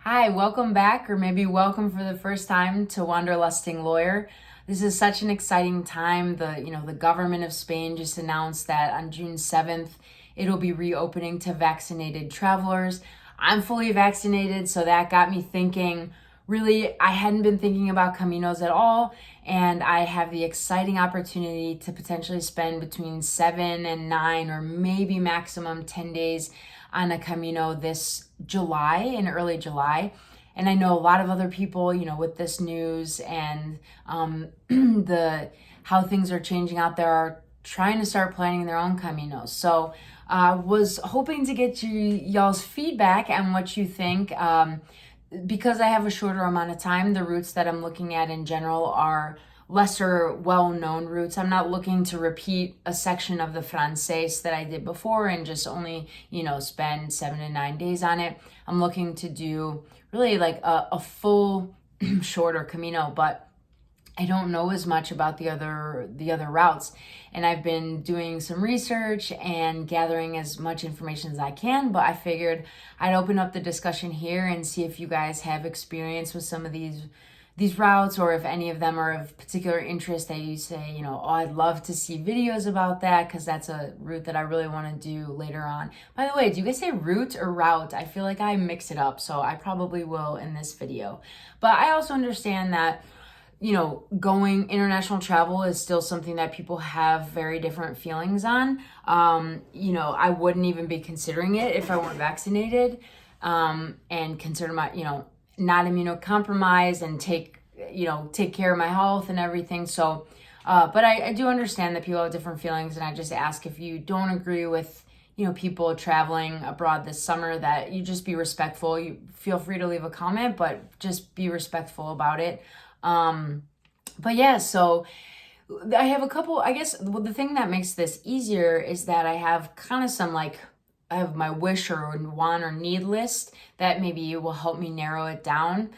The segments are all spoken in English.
Hi, welcome back, or maybe welcome for the first time to Wanderlusting Lawyer. This is such an exciting time. The government of Spain just announced that on June 7th, it'll be reopening to vaccinated travelers. I'm fully vaccinated, so that got me thinking. Really, I hadn't been thinking about Caminos at all, and I have the exciting opportunity to potentially spend between 7 and 9 or maybe maximum 10 days on a Camino this July, in early July. And I know a lot of other people, with this news and the how things are changing out there, are trying to start planning their own Caminos. So was hoping to get y'all's feedback on what you think. Because I have a shorter amount of time, the routes that I'm looking at in general are lesser well-known routes. I'm not looking to repeat a section of the Francés that I did before and just only, spend 7 to 9 days on it. I'm looking to do really like a full shorter Camino, but I don't know as much about the other routes, and I've been doing some research and gathering as much information as I can, but I figured I'd open up the discussion here and see if you guys have experience with some of these routes, or if any of them are of particular interest that you say, I'd love to see videos about that, because that's a route that I really want to do later on. By the way, do you guys say route or route? I feel like I mix it up, so I probably will in this video. But I also understand that going international travel is still something that people have very different feelings on. I wouldn't even be considering it if I weren't vaccinated, and consider my, not immunocompromised and take care of my health and everything. So, but I do understand that people have different feelings, and I just ask, if you don't agree with, people traveling abroad this summer, that you just be respectful. You feel free to leave a comment, but just be respectful about it. But yeah, so I have a couple, I guess the thing that makes this easier is that I have kind of some, I have my wish or want or need list that maybe will help me narrow it down.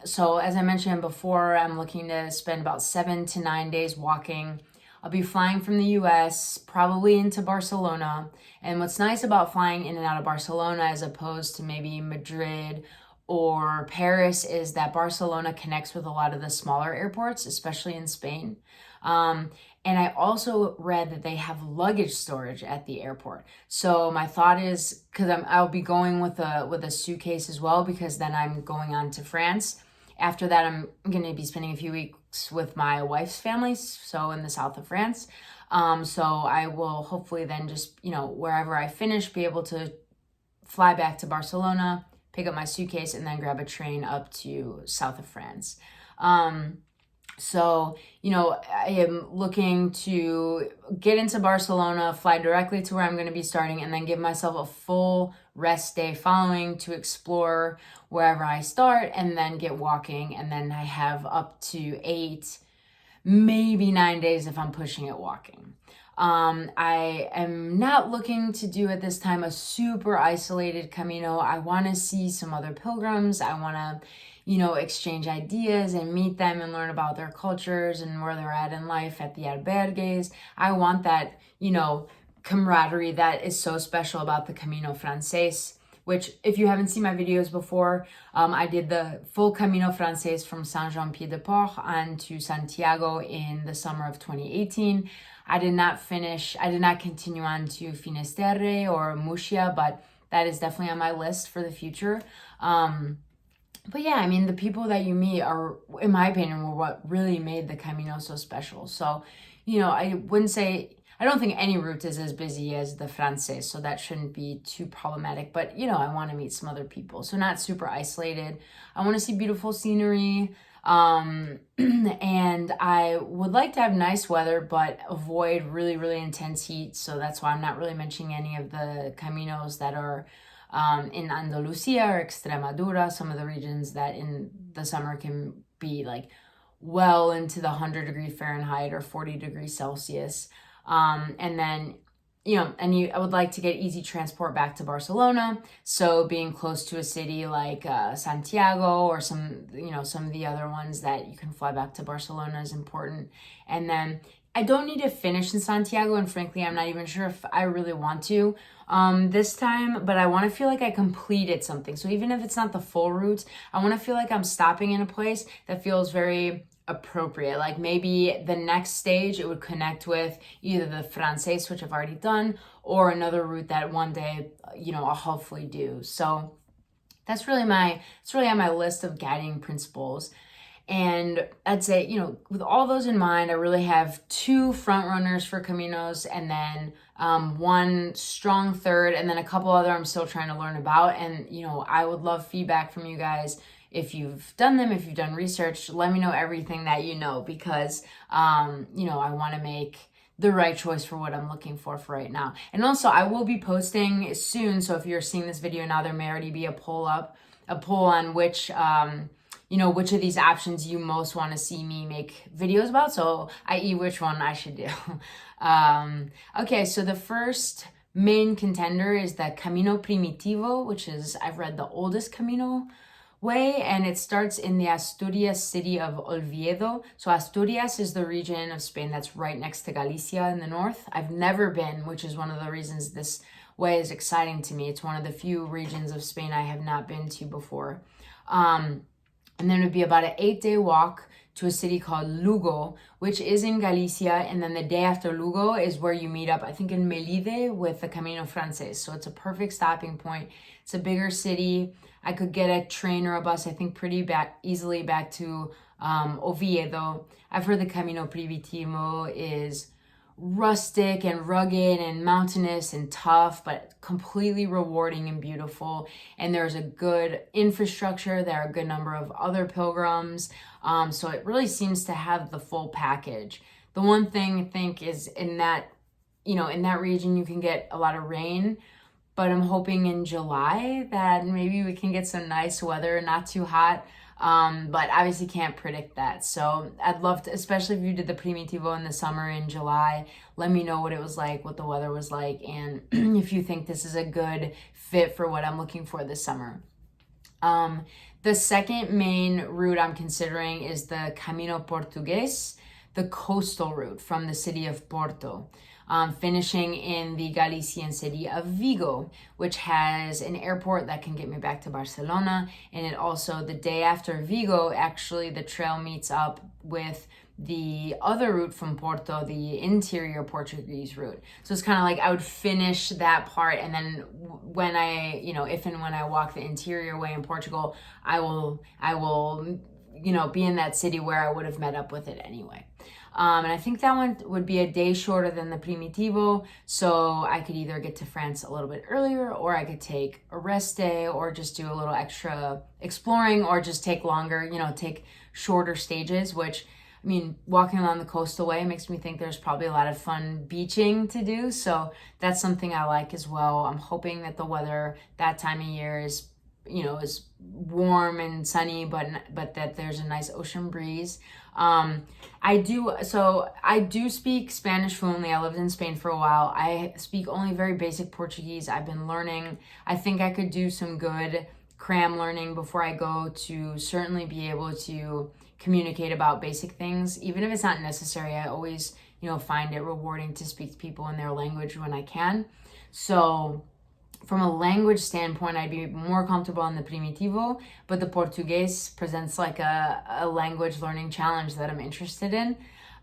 So as I mentioned before, I'm looking to spend about 7 to 9 days walking. I'll be flying from the US, probably into Barcelona. And what's nice about flying in and out of Barcelona as opposed to maybe Madrid or Paris is that Barcelona connects with a lot of the smaller airports, especially in Spain. And I also read that they have luggage storage at the airport. So my thought is, because I'll be going with a suitcase as well, because then I'm going on to France. After that, I'm going to be spending a few weeks with my wife's family, so in the south of France. So I will hopefully then just, wherever I finish, be able to fly back to Barcelona, pick up my suitcase, and then grab a train up to south of France. So, I am looking to get into Barcelona, fly directly to where I'm going to be starting, and then give myself a full rest day following to explore wherever I start, and then get walking. And then I have up to 8, maybe 9 days if I'm pushing it walking. I am not looking to do at this time a super isolated Camino. I want to see some other pilgrims. I want to, exchange ideas and meet them and learn about their cultures and where they're at in life at the albergues. I want that, camaraderie that is so special about the Camino Francés, which, if you haven't seen my videos before, I did the full Camino Francés from Saint-Jean-Pied-de-Port on to Santiago in the summer of 2018. I did not continue on to Finisterre or Muxia, but that is definitely on my list for the future. But yeah, the people that you meet are, in my opinion, were what really made the Camino so special. So, I don't think any route is as busy as the Francés, so that shouldn't be too problematic. But, I want to meet some other people, so not super isolated. I want to see beautiful scenery. And I would like to have nice weather, but avoid really, really intense heat. So that's why I'm not really mentioning any of the Caminos that are in Andalusia or Extremadura, some of the regions that in the summer can be well into the 100-degree Fahrenheit or 40-degree Celsius. And then, I would like to get easy transport back to Barcelona. So being close to a city like Santiago or some of the other ones that you can fly back to Barcelona is important. And then I don't need to finish in Santiago, and frankly, I'm not even sure if I really want to this time, but I want to feel like I completed something. So even if it's not the full route, I want to feel like I'm stopping in a place that feels very appropriate. Like maybe the next stage, it would connect with either the Francés, which I've already done, or another route that one day, I'll hopefully do. So it's really on my list of guiding principles. And I'd say, with all those in mind, I really have 2 front runners for Caminos, and then one strong third, and then a couple other I'm still trying to learn about. And, I would love feedback from you guys. If you've done them, if you've done research, let me know everything that you know, because, I want to make the right choice for what I'm looking for right now. And also, I will be posting soon. So if you're seeing this video now, there may already be a poll on which, which of these options you most want to see me make videos about. So, i.e. which one I should do. Okay, so the first main contender is the Camino Primitivo, which is, I've read, the oldest Camino way, and it starts in the Asturias city of Oviedo. So Asturias is the region of Spain that's right next to Galicia in the north. I've never been, which is one of the reasons this way is exciting to me. It's one of the few regions of Spain I have not been to before. And then it would be about an 8-day walk to a city called Lugo, which is in Galicia. And then the day after Lugo is where you meet up, I think in Melide, with the Camino Francés. So it's a perfect stopping point. It's a bigger city. I could get a train or a bus, I think, pretty easily back to Oviedo. I've heard the Camino Primitivo is rustic and rugged and mountainous and tough, but completely rewarding and beautiful. And there's a good infrastructure. There are a good number of other pilgrims. So it really seems to have the full package. The one thing I think is in that region, you can get a lot of rain, but I'm hoping in July that maybe we can get some nice weather, not too hot. But obviously can't predict that. So I'd love to, especially if you did the Primitivo in the summer in July, let me know what it was like, what the weather was like, and if you think this is a good fit for what I'm looking for this summer. The second main route I'm considering is the Camino Portugues, the coastal route from the city of Porto. Finishing in the Galician city of Vigo, which has an airport that can get me back to Barcelona. And it also, the day after Vigo, actually the trail meets up with the other route from Porto, the interior Portuguese route. So it's kind of like I would finish that part, and then when if and when I walk the interior way in Portugal, I will be in that city where I would have met up with it anyway. And I think that one would be a day shorter than the Primitivo, so I could either get to France a little bit earlier, or I could take a rest day, or just do a little extra exploring, or just take longer, take shorter stages, which, walking along the coastal way makes me think there's probably a lot of fun beaching to do, so that's something I like as well. I'm hoping that the weather that time of year is warm and sunny, but that there's a nice ocean breeze. I do speak Spanish fluently. I lived in Spain for a while. I speak only very basic Portuguese. I've been learning. I think I could do some good cram learning before I go to certainly be able to communicate about basic things. Even if it's not necessary, I always, find it rewarding to speak to people in their language when I can. So from a language standpoint, I'd be more comfortable in the Primitivo, but the Portuguese presents like a language learning challenge that I'm interested in.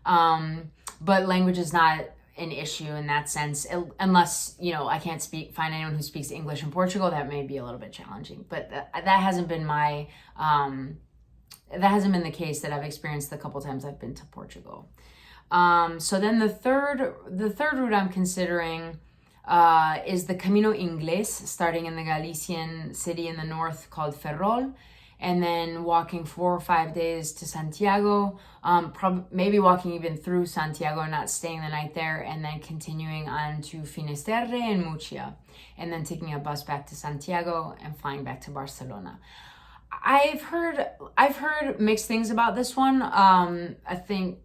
But language is not an issue in that sense, unless, I can't find anyone who speaks English in Portugal. That may be a little bit challenging, but that hasn't been the case that I've experienced the couple times I've been to Portugal. So then the third route I'm considering is the Camino Inglés, starting in the Galician city in the north called Ferrol, and then walking 4 or 5 days to Santiago, maybe walking even through Santiago and not staying the night there, and then continuing on to Finisterre and Muxia, and then taking a bus back to Santiago and flying back to Barcelona. I've heard mixed things about this one. I think,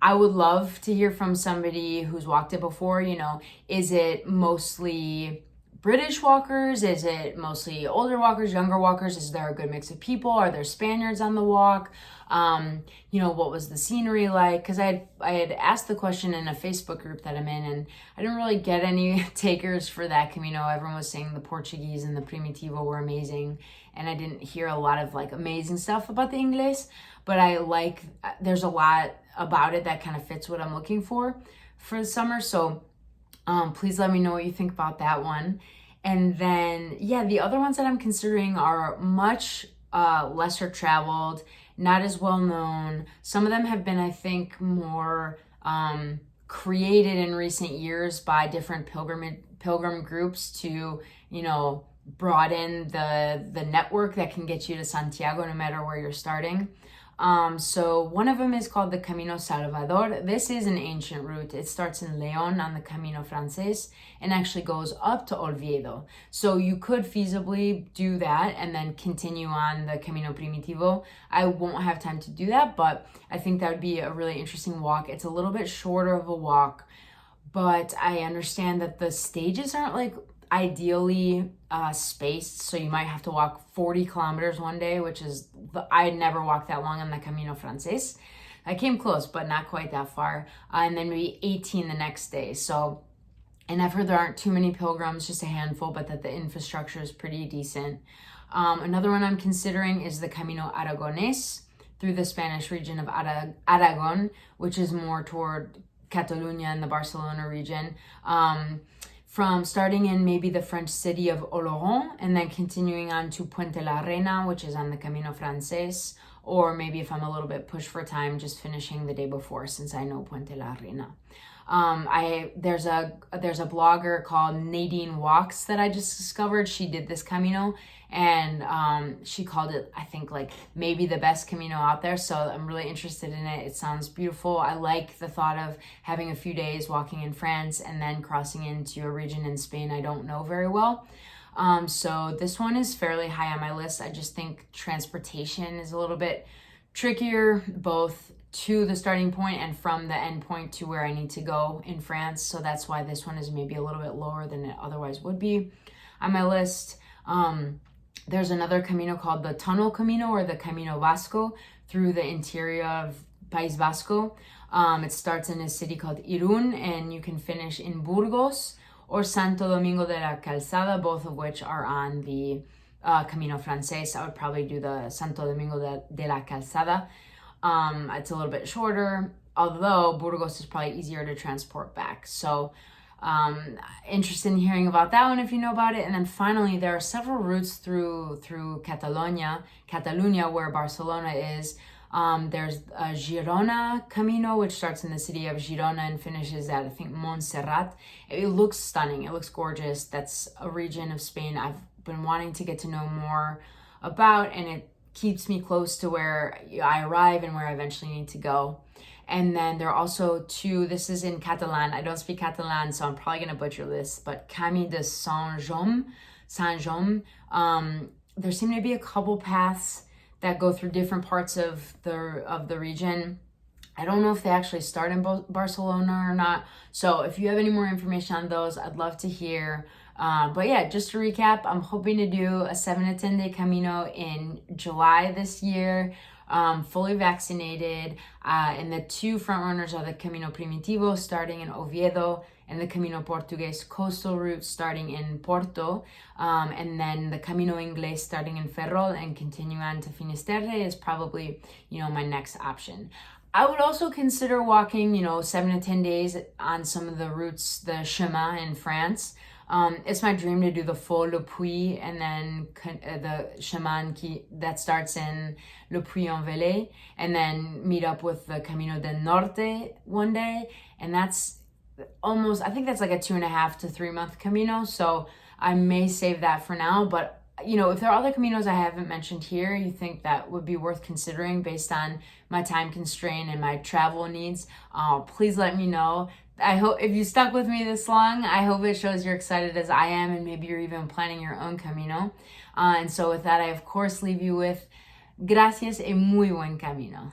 I would love to hear from somebody who's walked it before. Is it mostly British walkers? Is it mostly older walkers, younger walkers? Is there a good mix of people? Are there Spaniards on the walk? What was the scenery like? Because I had asked the question in a Facebook group that I'm in, and I didn't really get any takers for that Camino. Everyone was saying the Portuguese and the Primitivo were amazing, and I didn't hear a lot of like amazing stuff about the Inglés, but there's a lot about it that kind of fits what I'm looking for the summer. So please let me know what you think about that one. And then, the other ones that I'm considering are much lesser traveled, not as well known. Some of them have been, I think, more created in recent years by different pilgrim groups to, broaden the network that can get you to Santiago no matter where you're starting. So one of them is called the Camino Salvador. This is an ancient route. It starts in León on the Camino Francés and actually goes up to Oviedo. So you could feasibly do that and then continue on the Camino Primitivo. I won't have time to do that, but I think that would be a really interesting walk. It's a little bit shorter of a walk, but I understand that the stages aren't like ideally spaced, so you might have to walk 40 kilometers one day, which is, I never walked that long on the Camino Francés. I came close, but not quite that far, and then maybe 18 the next day. So, and I've heard there aren't too many pilgrims, just a handful, but that the infrastructure is pretty decent. Another one I'm considering is the Camino Aragonés through the Spanish region of Aragon, which is more toward Catalonia and the Barcelona region. From starting in maybe the French city of Oloron and then continuing on to Puente la Reina, which is on the Camino Francés, or maybe if I'm a little bit pushed for time, just finishing the day before, since I know Puente la Reina. There's a blogger called Nadine Walks that I just discovered. She did this Camino, and she called it, I think, like maybe the best Camino out there. So I'm really interested in it. It sounds beautiful. I like the thought of having a few days walking in France and then crossing into a region in Spain I don't know very well. So this one is fairly high on my list. I just think transportation is a little bit trickier, both to the starting point and from the end point to where I need to go in France. So that's why this one is maybe a little bit lower than it otherwise would be on my list. There's another Camino called the Tunnel Camino, or the Camino Vasco, through the interior of País Vasco. It starts in a city called Irún, and you can finish in Burgos or Santo Domingo de la Calzada, both of which are on the Camino Francés. I would probably do the Santo Domingo de la Calzada. It's a little bit shorter, although Burgos is probably easier to transport back. So interested in hearing about that one if you know about it. And then finally, there are several routes through Catalonia, where Barcelona is. There's a Girona Camino, which starts in the city of Girona and finishes at, I think, Montserrat. It looks stunning. It looks gorgeous. That's a region of Spain I've been wanting to get to know more about, and it keeps me close to where I arrive and where I eventually need to go. And then there are also two, this is in Catalan. I don't speak Catalan, so I'm probably going to butcher this, but Camí de Saint-Jaume. There seem to be a couple paths that go through different parts of the region. I don't know if they actually start in Barcelona or not. So if you have any more information on those, I'd love to hear. But yeah, just to recap, I'm hoping to do a 7 to 10 day Camino in July this year, fully vaccinated. And the two front runners are the Camino Primitivo starting in Oviedo and the Camino Portugues coastal route starting in Porto. And then the Camino Inglés starting in Ferrol and continuing on to Finisterre is probably, my next option. I would also consider walking, 7 to 10 days on some of the routes, the chemin in France. It's my dream to do the Faux Le Puy and then the chemin that starts in Le Puy-en-Velay, and then meet up with the Camino del Norte one day. And that's I think that's like a 2.5 to 3 month Camino. So I may save that for now, but if there are other Caminos I haven't mentioned here, you think that would be worth considering based on my time constraint and my travel needs, please let me know. I hope if you stuck with me this long, I hope it shows you're excited as I am, and maybe you're even planning your own Camino. And so with that, I of course leave you with gracias y muy buen camino.